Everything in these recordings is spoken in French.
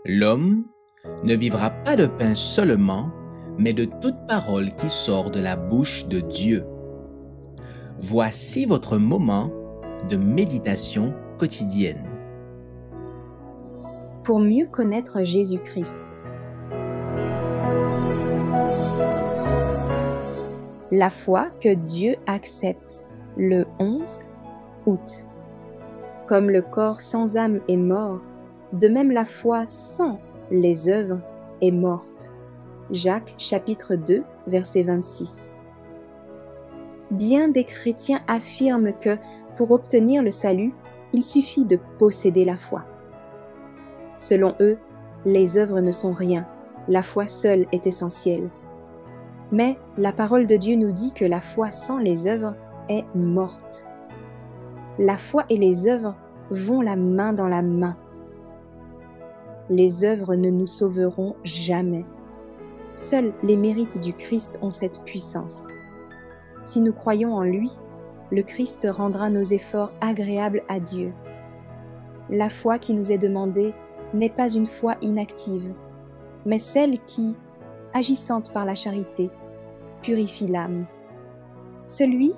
L'homme ne vivra pas de pain seulement, mais de toute parole qui sort de la bouche de Dieu. Voici votre moment de méditation quotidienne. Pour mieux connaître Jésus-Christ. La foi que Dieu accepte le 11 août. Comme le corps sans âme est mort, de même la foi sans les œuvres est morte. Jacques chapitre 2, verset 26. Bien des chrétiens affirment que, pour obtenir le salut, il suffit de posséder la foi. Selon eux, les œuvres ne sont rien, la foi seule est essentielle. Mais la parole de Dieu nous dit que la foi sans les œuvres est morte. La foi et les œuvres vont la main dans la main. Les œuvres ne nous sauveront jamais. Seuls les mérites du Christ ont cette puissance. Si nous croyons en lui, le Christ rendra nos efforts agréables à Dieu. La foi qui nous est demandée n'est pas une foi inactive, mais celle qui, agissante par la charité, purifie l'âme. Celui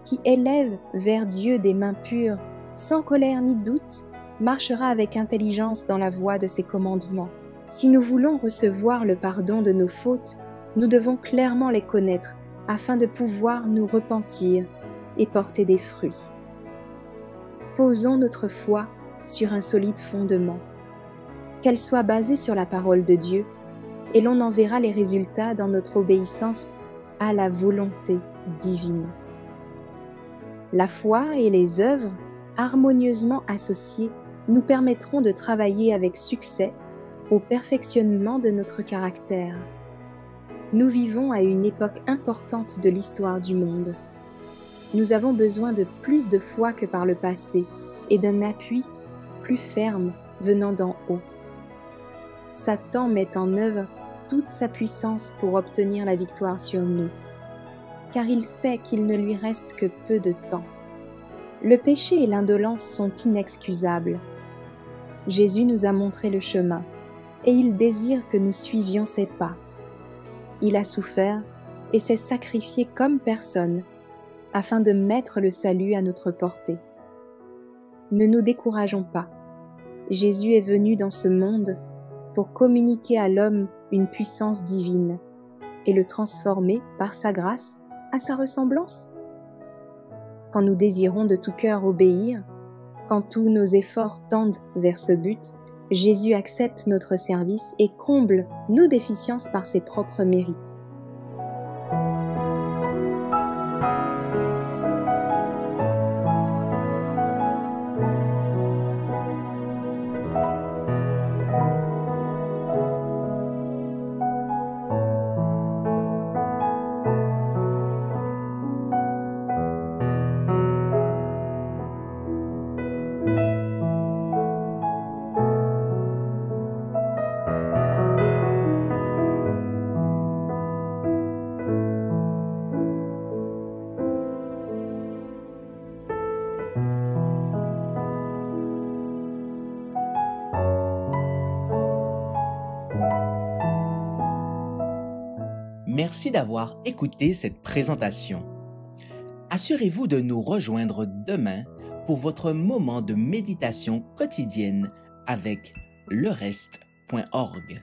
qui élève vers Dieu des mains pures, sans colère ni doute, marchera avec intelligence dans la voie de ses commandements. Si nous voulons recevoir le pardon de nos fautes, nous devons clairement les connaître afin de pouvoir nous repentir et porter des fruits. Posons notre foi sur un solide fondement, qu'elle soit basée sur la parole de Dieu, et l'on en verra les résultats dans notre obéissance à la volonté divine. La foi et les œuvres, harmonieusement associées, nous permettront de travailler avec succès au perfectionnement de notre caractère. Nous vivons à une époque importante de l'histoire du monde. Nous avons besoin de plus de foi que par le passé et d'un appui plus ferme venant d'en haut. Satan met en œuvre toute sa puissance pour obtenir la victoire sur nous, car il sait qu'il ne lui reste que peu de temps. Le péché et l'indolence sont inexcusables. Jésus nous a montré le chemin, et il désire que nous suivions ses pas. Il a souffert et s'est sacrifié comme personne, afin de mettre le salut à notre portée. Ne nous décourageons pas. Jésus est venu dans ce monde pour communiquer à l'homme une puissance divine et le transformer par sa grâce à sa ressemblance. Quand nous désirons de tout cœur obéir, quand tous nos efforts tendent vers ce but, Jésus accepte notre service et comble nos déficiences par ses propres mérites. Merci d'avoir écouté cette présentation. Assurez-vous de nous rejoindre demain pour votre moment de méditation quotidienne avec lereste.org.